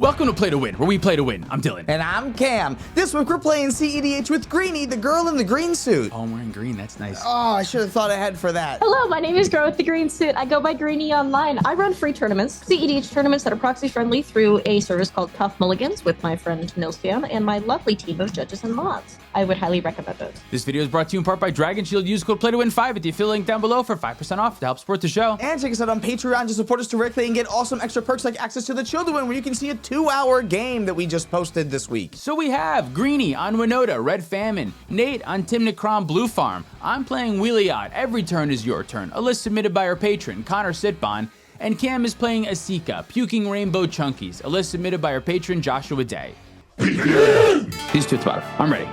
Welcome to Play to Win, where we play to win. I'm Dylan. And I'm Cam. This week we're playing cEDH with Greenie, the girl in the green suit. Oh, I'm wearing green. That's nice. Oh, I should have thought ahead for that. Hello, my name is Girl with the Green Suit. I go by Greenie online. I run free tournaments, cEDH tournaments that are proxy friendly through a service called Tough Mulligans with my friend Nilsfian and my lovely team of judges and mods. I would highly recommend those. This video is brought to you in part by Dragon Shield. Use code PLAYTOWIN5 at the affiliate link down below for 5% off to help support the show. And check us out on Patreon to support us directly and get awesome extra perks like access to the Chill to Win, where you can see a 2-hour game that we just posted this week. So we have Greenie on WINOTA, Red Famine, Nate on Tymna Blue Farm. I'm playing WHEELIOD. Every turn is your turn. A list submitted by our patron, Connor Sitbon. And Cam is playing ESIKA, Puking Rainbow Chunkies. A list submitted by our patron, Joshua Day. These two at the bottom. I'm ready.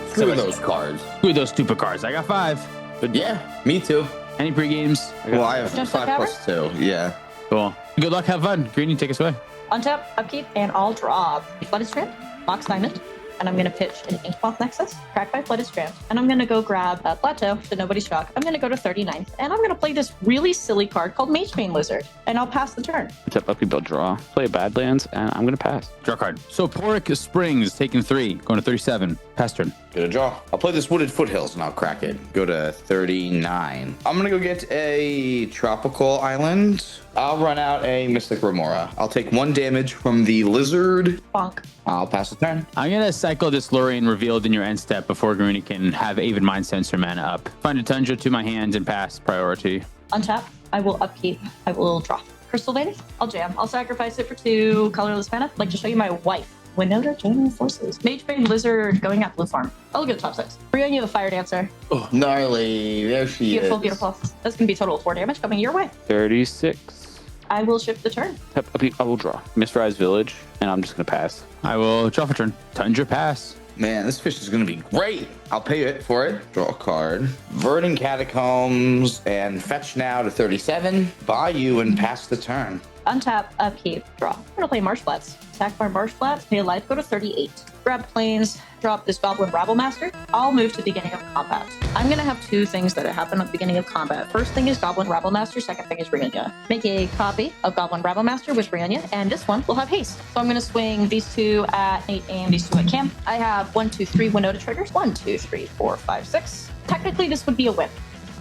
Screw those cards. Screw those stupid cards. I got 5. But yeah, me too. Any pre-games? Well, I have Just 5 like plus 2. Yeah. Cool. Good luck. Have fun. Greenie, take us away. Untap, upkeep, and I'll draw a Flooded Strand, Mox Diamond, and I'm going to pitch an Inkmoth Nexus, crack by Flooded Strand, and I'm going to go grab a Plateau, to nobody's shock. I'm going to go to 39th, and I'm going to play this really silly card called Midgame Lizard, and I'll pass the turn. Tip upkeep, I'll draw. Play a Badlands, and I'm going to pass. Draw card. So Poric Springs, taking 3, going to 37. Pass turn. Get a draw. I'll play this Wooded Foothills and I'll crack it. Go to 39. I'm gonna go get a Tropical Island. I'll run out a Mystic Remora. I'll take 1 damage from the Lizard. Bonk. I'll pass the turn. I'm going to cycle this Lorraine revealed in your end step before Greenie can have Avid Mind Sensor mana up. Find a Tundra to my hands and pass priority. Untap, I will upkeep, I will draw. Crystal Vein, I'll jam. I'll sacrifice it for 2 colorless mana. I'd like to show you my wife. WINOTA joining forces. Midgame Lizard going at Blue Farm. I'll go top 6. Brienne, the Fire Dancer. Oh, gnarly. There she Beautiful, is. beautiful. That's going to be total 4 damage coming your way. 36. I will shift the turn. Tip upkeep, I will draw. Misrise Village, and I'm just going to pass. I will draw for turn. Tundra pass. Man, this fish is gonna be great. I'll pay it for it. Draw a card. Verdant Catacombs and fetch now to 37. Buy you and pass the turn. Untap, upkeep, draw. I'm going to play Marsh Flats. Attack bar Marsh Flats, pay a life, go to 38. Grab planes, drop this Goblin Rabble Master. I'll move to the beginning of combat. I'm going to have 2 things that happen at the beginning of combat. First thing is Goblin Rabble Master, second thing is Brienne. Make a copy of Goblin Rabble Master with Brienne, and this one will have haste. So I'm going to swing these 2 at Nate and these 2 at Cam. I have 1, 2, 3 WINOTA triggers. 1, 2, 3, 4, 5, 6. Technically, this would be a win.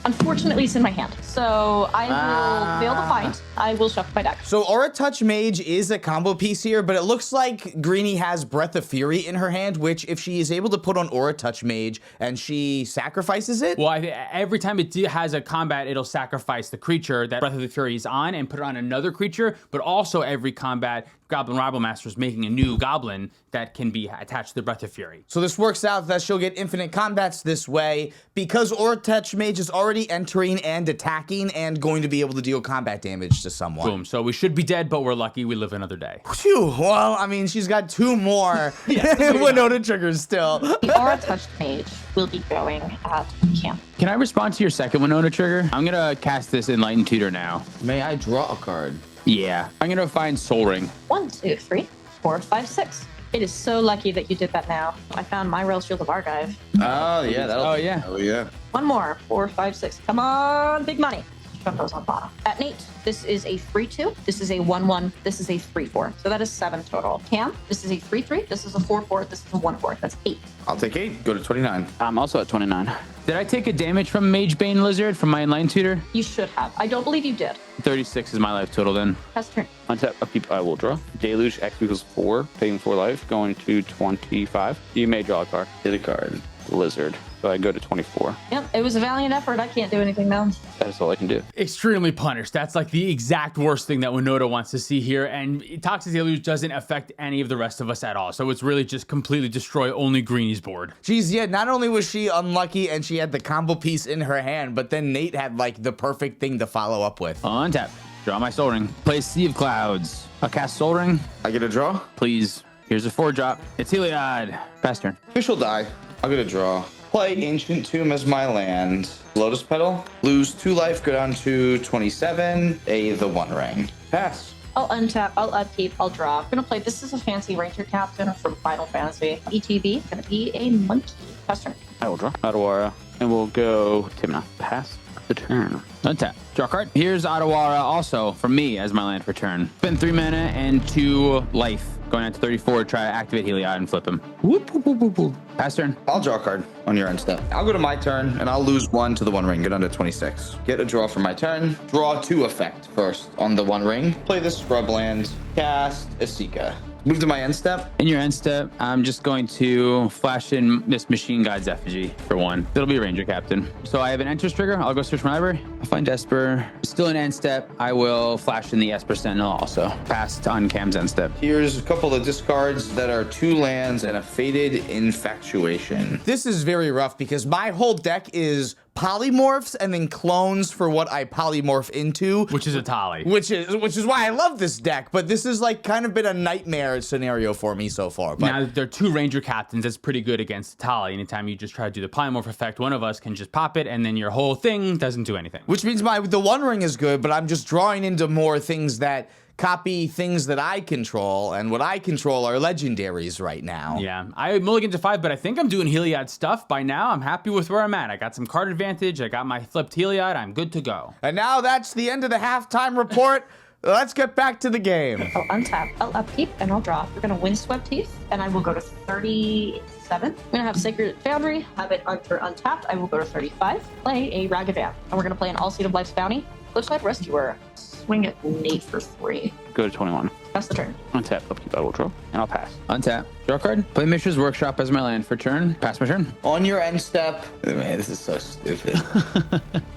Unfortunately, it's in my hand. So I will fail to find. I will shuffle my deck. So Aura Touch Mage is a combo piece here, but it looks like Greenie has Breath of Fury in her hand, which if she is able to put on Aura Touch Mage and she sacrifices it. Well, every time it has a combat, it'll sacrifice the creature that Breath of the Fury is on and put it on another creature, but also every combat, Goblin Rabble Master is making a new goblin that can be attached to the Breath of Fury. So this works out that she'll get infinite combats this way because Aura Touch Mage is already entering and attacking and going to be able to deal combat damage to someone. Boom. So we should be dead, but we're lucky we live another day. Phew. Well, I mean, she's got 2 more WINOTA triggers still. The Aura Touch Mage will be going at Cam. Can I respond to your second WINOTA trigger? I'm going to cast this Enlightened Tutor now. May I draw a card? Yeah. I'm going to find Soul Ring. 1, 2, 3, 4, 5, 6. It is so lucky that you did that now. I found my Rail Shield of Archive. Oh, yeah. Oh, yeah. Oh, yeah. 1 more. 4, 5, 6. Come on, big money. Shove those on bottom. At Nate, this is a 3-2. This is a 1-1. This is a 3-4. So that is 7 total. Cam, this is a 3-3. This is a 4-4. This is a 1-4. That's 8. I'll take 8. Go to 29. I'm also at 29. Did I take a damage from Mage Bane Lizard from my Enlightened Tutor? You should have. I don't believe you did. 36 is my life total then. Pass turn. Untap upkeep, I will draw. Deluge X equals 4, paying 4 life, going to 25. You may draw a card. Hit a card. Lizard. So I go to 24. Yep, it was a valiant effort. I can't do anything now. That's all I can do. Extremely punished. That's like the exact worst thing that WINOTA wants to see here. And Toxic Deluge doesn't affect any of the rest of us at all. So it's really just completely destroy only Greenie's board. Jeez, yeah, not only was she unlucky and she had the combo piece in her hand, but then Nate had like the perfect thing to follow up with. Untap. Draw my Soul Ring. Play Sea of Clouds. I'll cast Soul Ring. I get a draw. Please. Here's a 4-drop. It's Heliod. Pass turn. Fish will die. I'll get a draw. Play Ancient Tomb as my land. Lotus Petal. Lose 2 life, go down to 27. The 1 ring. Pass. I'll untap, I'll upkeep, I'll draw. I'm gonna play, this is a fancy Ranger Captain from Final Fantasy. ETB, gonna be a monkey. Pass turn. I will draw. Adawara. And we'll go Tymna. Pass. the turn. Untap. Draw a card. Here's Otawara also from me as my land for turn. Spend 3 mana and 2 life. Going out to 34, try to activate Heliod and flip him. Whoop, whoop, whoop, whoop, whoop. Pass turn. I'll draw a card on your end step. I'll go to my turn and I'll lose 1 to the 1 ring. Get under 26. Get a draw for my turn. Draw 2 effect first on the 1 ring. Play this scrub land. Cast ESIKA. Move to my end step. In your end step, I'm just going to flash in this Machine God's Effigy for 1. It'll be a Ranger Captain. So I have an Enter's trigger. I'll go search my library. I'll find Esper. Still in end step. I will flash in the Esper Sentinel also. Passed on Cam's end step. Here's a couple of discards that are 2 lands and a Fated Infatuation. This is very rough because my whole deck is polymorphs and then clones for what I polymorph into, Which is a Tali. which is why I love this deck. But this is like kind of been a nightmare scenario for me so far. But Now, there are 2 Ranger Captains. That's pretty good against Tali. Anytime you just try to do the polymorph effect, one of us can just pop it, and then your whole thing doesn't do anything. which means the 1 ring is good, but I'm just drawing into more things that copy things that I control, and what I control are legendaries right now. Yeah, I mulligan to 5, but I think I'm doing Heliod stuff by now. I'm happy with where I'm at. I got some card advantage. I got my flipped Heliod. I'm good to go. And now that's the end of the halftime report. Let's get back to the game. I'll untap, I'll upkeep, and I'll draw. We're going to Windswept Teeth, and I will go to 37. I'm going to have Sacred Foundry, have it under untapped. I will go to 35. Play a Ragavan, and we're going to play an All Seed of Life's Bounty. Flip side Rescuer. Swing at Nate for 3. Go to 21. That's the turn. Untap, upkeep, I will draw, and I'll pass. Untap. Draw a card. Play Mishra's Workshop as my land for turn. Pass my turn. On your end step, oh, man, this is so stupid.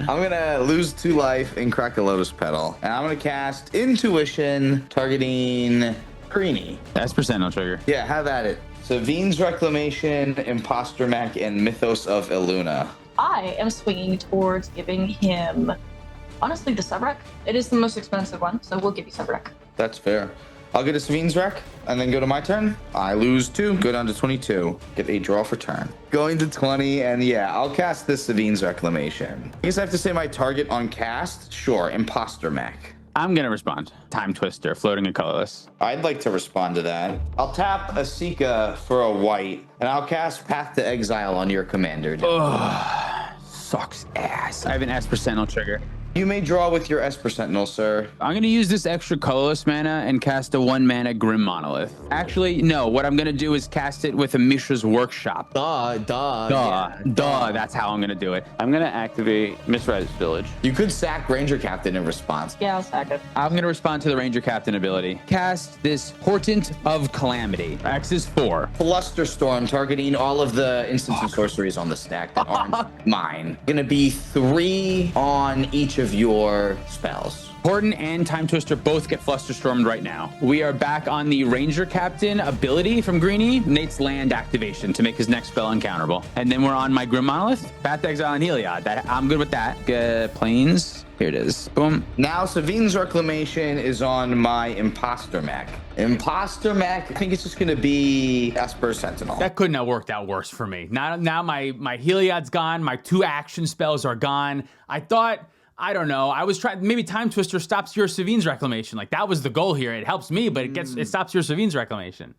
I'm gonna lose 2 life and crack a Lotus Petal, and I'm gonna cast Intuition, targeting Greenie. That's percentile trigger. Yeah, have at it. Savine's Reclamation, Imposter Mech, and Mythos of Illuna. I am swinging towards giving him, honestly, the Subrec. It is the most expensive one, so we'll give you Subrec. That's fair. I'll get a Savine's Rec and then go to my turn. I lose 2, go down to 22. Get a draw for turn. Going to 20, and yeah, I'll cast this Savine's Reclamation. I guess I have to say my target on cast? Sure, Imposter Mech. I'm going to respond. Time Twister, floating and colorless. I'd like to respond to that. I'll tap ESIKA for a white, and I'll cast Path to Exile on your commander. Sucks ass. I have an S percentile trigger. You may draw with your Esper Sentinel, sir. I'm going to use this extra colorless mana and cast a 1 mana Grim Monolith. Actually, no. What I'm going to do is cast it with a Mishra's Workshop. Duh. That's how I'm going to do it. I'm going to activate Misrise Village. You could sack Ranger Captain in response. Yeah, I'll sack it. I'm going to respond to the Ranger Captain ability. Cast this Portent of Calamity. X is 4. Flusterstorm, targeting all of the instants and sorceries on the stack that aren't mine. Gonna be 3 on each of your spells. Portent and Time Twister both get Flusterstormed right now. We are back on the Ranger Captain ability from Greenie, Nate's land activation to make his next spell uncounterable. And then we're on my Grim Monolith, Path to Exile and Heliod. I'm good with that. Planes. Here it is. Boom. Now, Savine's Reclamation is on my Imposter Mech. Imposter Mech, I think it's just gonna be Esper Sentinel. That couldn't have worked out worse for me. Now my Heliod's gone. My 2 action spells are gone. I don't know. I was trying, maybe Time Twister stops your Savine's Reclamation. Like, that was the goal here. It helps me, but it stops your Savine's Reclamation.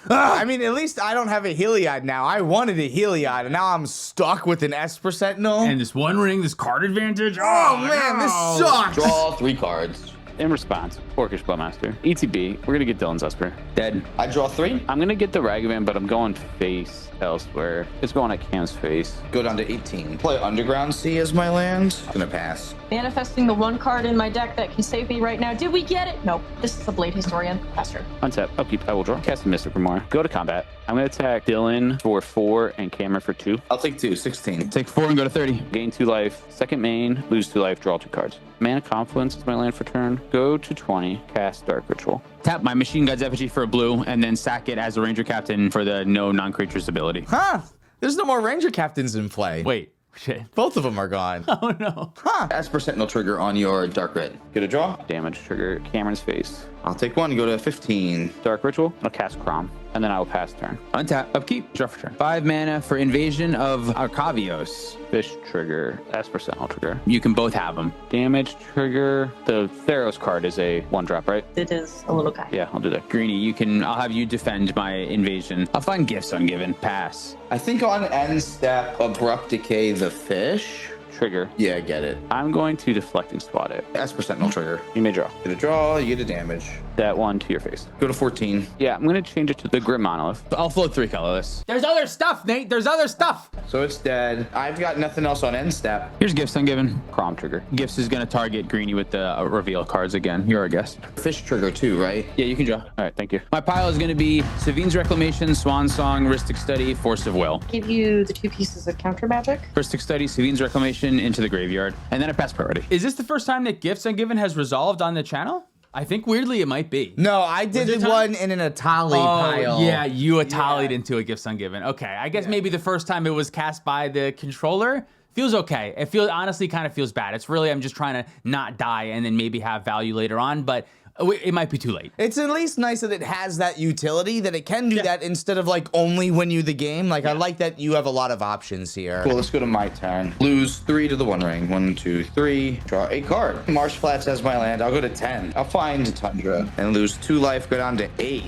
I mean, at least I don't have a Heliod now. I wanted a Heliod, and now I'm stuck with an Esper Sentinel. And this 1 ring, this card advantage. Oh man, this sucks. Draw 3 cards. In response, Orcish Blowmaster. ETB, we're going to get Dylan's Esper. Dead. I draw 3. I'm going to get the Ragavan, but I'm going face elsewhere. It's going at Cam's face. Go down to 18. Play Underground Sea as my land. Gonna pass. Manifesting the 1 card in my deck that can save me right now. Did we get it? Nope. This is a Blade Historian. Pass turn. Untap, upkeep, I will draw. Cast a Mystic Grimoire. Go to combat. I'm going to attack Dylan for 4 and Cameron for 2. I'll take 2, 16. Take 4 and go to 30. Gain 2 life. Second main, lose 2 life, draw 2 cards. Mana Confluence is my land for turn. Go to 20, cast Dark Ritual. Tap my Machine God's Effigy for a blue, and then sack it as a Ranger Captain for the no non-creatures ability. Huh? There's no more Ranger Captains in play. Wait, shit. Both of them are gone. Oh no. Huh? Esper Sentinel trigger on your Dark Red. Get a draw. Damage trigger, Cameron's face. I'll take 1, go to 15. Dark Ritual, I'll cast Crom, and then I will pass turn. Untap, upkeep, draw for turn. 5 mana for Invasion of Arcavios. Fish trigger, Esper Sentinel trigger. You can both have them. Damage trigger, the Theros card is a 1-drop, right? It is a little guy. Yeah, I'll do that. Greenie, I'll have you defend my invasion. I'll find gifts ungiven. Pass. I think on end step, Abrupt Decay the fish. trigger. Yeah, I get it. I'm going to deflect and spot it. Esper Sentinel trigger. You may draw. Get a draw, you get a damage. That one to your face. Go to 14. Yeah, I'm going to change it to the Grim Monolith. I'll float 3 colorless. There's other stuff, Nate. There's other stuff. So it's dead. I've got nothing else on end step. Here's Gifts Ungiven. Crom trigger. Gifts is going to target Greenie with the reveal cards again. You're our guest. Fish trigger too, right? Yeah, you can draw. All right, thank you. My pile is going to be Savine's Reclamation, Swan Song, Rhystic Study, Force of Will. Give you the 2 pieces of counter magic. Rhystic Study, Savine's Reclamation into the graveyard, and then a pass priority. Is this the first time that Gifts Ungiven has resolved on the channel? I think weirdly it might be. No, I did there time? one in an Atali pile. Yeah, you Atali'd into a Gifts Ungiven. Okay, I guess maybe the first time it was cast by the controller feels okay. It feels honestly kind of feels bad. It's really I'm just trying to not die and then maybe have value later on, but it might be too late. It's at least nice that it has that utility, that it can do that instead of like only win you the game. Like I like that you have a lot of options here. Cool, let's go to my turn. Lose 3 to the One Ring. 1, 2, 3. Draw a card. Marsh Flats as my land. I'll go to 10. I'll find Tundra and lose 2 life. Go down to 8.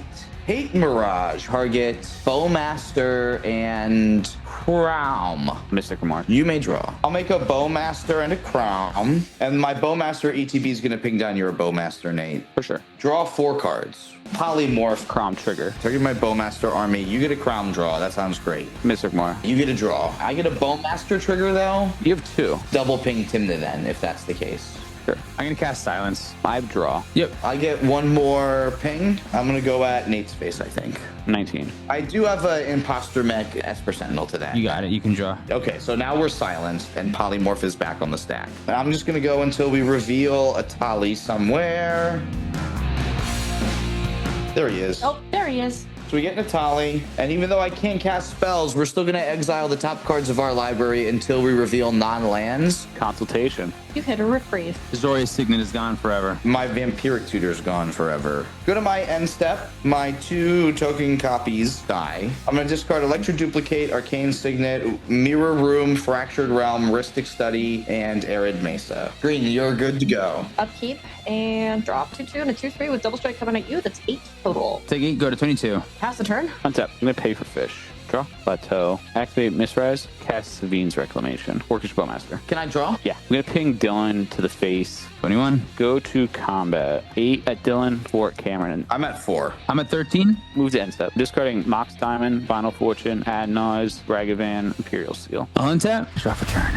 Hate Mirage. Target Bowmaster and Crown. Mystic Remark. You may draw. I'll make a Bowmaster and a Crown. And my Bowmaster ETB is going to ping down your Bowmaster, Nate. For sure. Draw 4 cards. Polymorph. Crom trigger. Target my Bowmaster army. You get a Crown draw. That sounds great. Mystic Remark. You get a draw. I get a Bowmaster trigger, though. You have 2. Double ping Tymna then, if that's the case. Sure. I'm going to cast Silence. 5 draw. Yep. I get 1 more ping. I'm going to go at Nate's face, I think. 19. I do have an Imposter Mech Esper Sentinel to that. You got it. You can draw. Okay, so now we're silenced, and Polymorph is back on the stack. And I'm just going to go until we reveal a Tali somewhere. There he is. Oh, there he is. So we get Natali, and even though I can't cast spells, we're still going to exile the top cards of our library until we reveal non-lands. Consultation. You hit a reprieve. Zoria's Signet is gone forever. My Vampiric Tutor's gone forever. Go to my end step. My 2 token copies die. I'm going to discard Electro Duplicate, Arcane Signet, Mirror Room, Fractured Realm, Rhystic Study, and Arid Mesa. Green, you're good to go. Upkeep and drop 2/2 and a 2/3 with double strike coming at you. That's 8 total. Take 8, go to 22. Pass the turn. Untap. I'm going to pay for fish. Draw. Plateau. Activate Misrise. Cast Savine's Reclamation. Orcish Bowmaster. Can I draw? Yeah. I'm going to ping Dylan to the face. 21. Go to combat. 8 at Dylan, 4 at Cameron. I'm at 4. I'm at 13. Move to end step. Discarding Mox Diamond, Final Fortune, Adnoz, Ragavan, Imperial Seal. I'll untap. Draw for turn.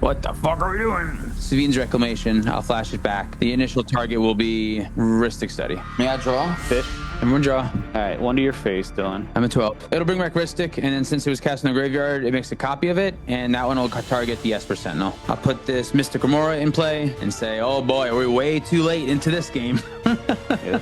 What the fuck are we doing? Savine's Reclamation. I'll flash it back. The initial target will be Rhystic Study. May I draw? Fish. Everyone draw. All right, 1 to your face, Dylan. I'm at 12. It'll bring back Rhystic, and then since it was cast in the graveyard, it makes a copy of it, and that one will target the Esper Sentinel. I'll put this Mystic Remora in play and say, oh boy, we're way too late into this game.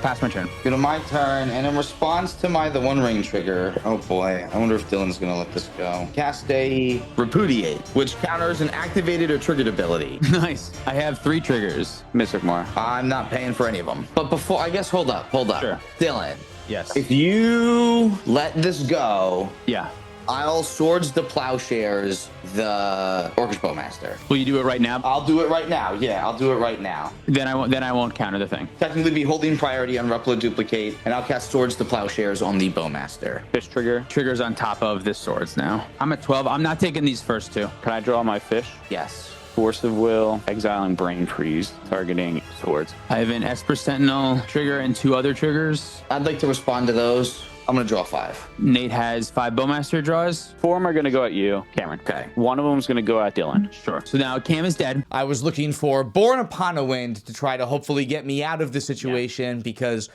Pass my turn. Go to my turn, and in response to my the One Ring trigger, oh boy, I wonder if Dylan's gonna let this go. Cast a Repudiate, which counters an activated or triggered ability. Nice. I have 3 triggers. Mystic Moore. I'm not paying for any of them. But before, I guess, hold up. Sure. Dylan, Yes. if you let this go, Yeah. I'll Swords to Plowshares the Orcish Bowmaster. Will you do it right now? I'll do it right now. Yeah, I'll do it right now. Then I won't counter the thing. Technically be holding priority on Replo Duplicate, and I'll cast Swords to Plowshares on the Bowmaster. Fish trigger. Triggers on top of this swords now. I'm at 12. I'm not taking these first 2. Can I draw my fish? Yes. Force of Will, exiling Brain Freeze, targeting swords. I have an Esper Sentinel trigger and 2 other triggers. I'd like to respond to those. I'm going to draw 5. Nate has 5 Bowmaster draws. 4 of them are going to go at you, Cameron. Okay. 1 of them is going to go at Dylan. Sure. So now Cam is dead. I was looking for Born Upon a Wind to try to hopefully get me out of the situation because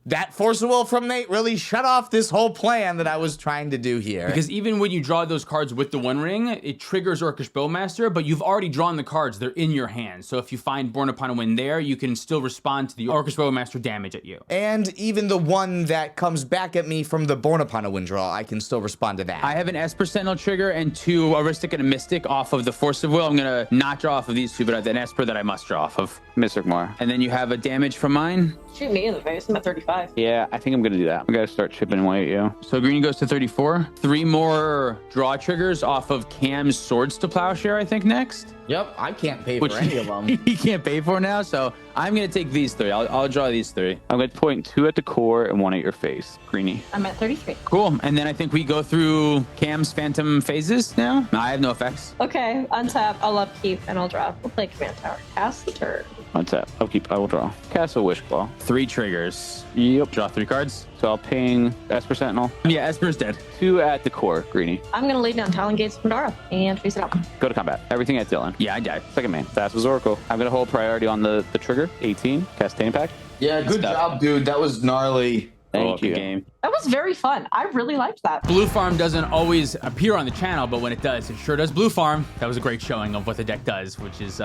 that Force of Will from Nate really shut off this whole plan that I was trying to do here. Because even when you draw those cards with the One Ring, it triggers Orcish Bowmaster, but you've already drawn the cards. They're in your hand. So if you find Born Upon a Wind there, you can still respond to the Orcish Bowmaster damage at you. And even the one that comes back at me from the Born Upon a Wind draw, I can still respond to that. I have an Esper Sentinel trigger and 2 Aristic and a Mystic off of the Force of Will. I'm going to not draw off of these 2, but I have an Esper that I must draw off of. Mystic Moore. And then you have a damage from mine. Shoot me in the face. I'm at 35. 35. Yeah, I think I'm gonna do that. We gotta start chipping away at you. So Greenie goes to 34. 3 more draw triggers off of Cam's Swords to Plowshare, I think, next. Yep, I can't pay for any of them. He can't pay for now, so I'm going to take these 3. I'll draw these 3. I'm gonna point 2 at the core and 1 at your face, Greenie. I'm at 33. Cool. And then I think we go through Cam's Phantom phases now. No, I have no effects. Okay, untap, I'll upkeep, and I'll draw. We'll play Command Tower. Cast the turn. Untap. Upkeep. I will draw. Castle Wish Claw. 3 triggers. Yep. Draw 3 cards. So I'll ping Esper Sentinel. Yeah, Esper's dead. 2 at the core, Greenie. I'm going to lay down Talon Gates Pandora and face it out. Go to combat. Everything at Dylan. Yeah, I died. Second main. Thassa's Oracle. I'm gonna hold priority on the trigger. 18. Cast Tame Pack. Yeah, good job, dude. That was gnarly. Thank you. Game. That was very fun. I really liked that. Blue Farm doesn't always appear on the channel, but when it does, it sure does Blue Farm. That was a great showing of what the deck does, which is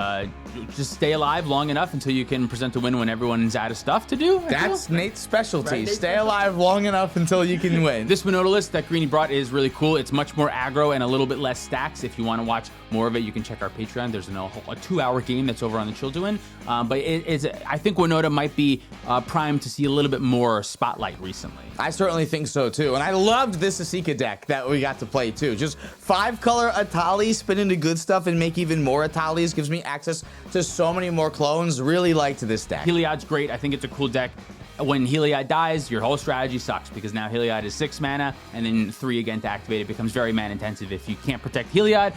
just stay alive long enough until you can present a win when everyone's out of stuff to do. That's Nate's specialty. Right, Nate's Stay alive long enough until you can win. This WINOTA list that Greenie brought is really cool. It's much more aggro and a little bit less stacks. If you want to watch more of it, you can check our Patreon. There's a 2-hour game that's over on the Childuin. But I think WINOTA might be primed to see a little bit more spotlight recently. I certainly think so too. And I loved this ESIKA deck that we got to play too. Just 5-color Atalis, spin into good stuff and make even more Atalis. Gives me access to so many more clones. Really liked this deck. Heliod's great. I think it's a cool deck. When Heliod dies, your whole strategy sucks because now Heliod is 6 mana and then 3 again to activate. It becomes very mana intensive if you can't protect Heliod.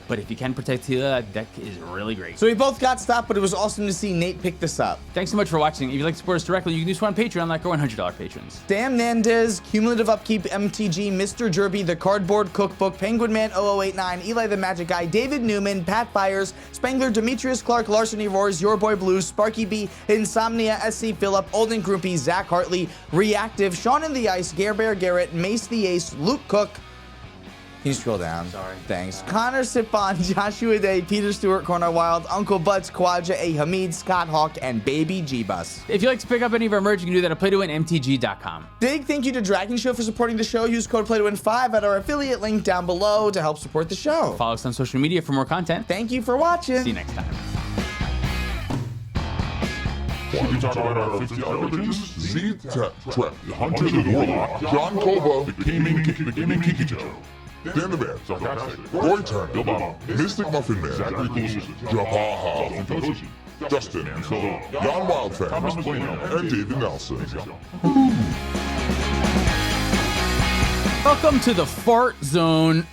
But if you can protect Heliod, that deck is really great. So we both got stopped, but it was awesome to see Nate pick this up. Thanks so much for watching. If you'd like to support us directly, you can do so on Patreon like our $100 patrons. Sam Nandez, Cumulative Upkeep MTG, Mr. Jerby, The Cardboard Cookbook, Penguin Man 0089, Eli the Magic Guy, David Newman, Pat Byers, Spangler, Demetrius Clark, Larceny Roars, Your Boy Blue, Sparky B, Insomnia, SC Phillip, Olden Groupie, Zach Hartley, Reactive, Sean in the Ice, Gare Bear Garrett, Mace the Ace, Luke Cook. Can you scroll down? Sorry. Thanks. Connor Sipon, Joshua Day, Peter Stewart, Corner Wild, Uncle Butts, Quadra, A. Hamid, Scott Hawk, and Baby G-Bus. If you'd like to pick up any of our merch, you can do that at playtowinmtg.com. Big thank you to Dragon Show for supporting the show. Use code PLAYTOWIN5 at our affiliate link down below to help support the show. Follow us on social media for more content. Thank you for watching. See you next time. Should we talk about our 50 averages? Z-Trap, the Hunters of the Warlock, John Kova, the Gaming Kiki Joe, Dan the Bear, Sarcastic, Roy Turner, Bill Baba, Mystic Muffin Man, Zachary Coulson, Japaha, Justin, Jan Wildfan, and David Nelson. Welcome to the fart zone.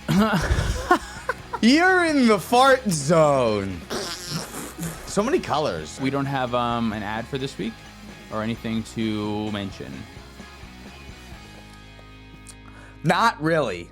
You're in the fart zone. So many colors. We don't have an ad for this week or anything to mention. Not really.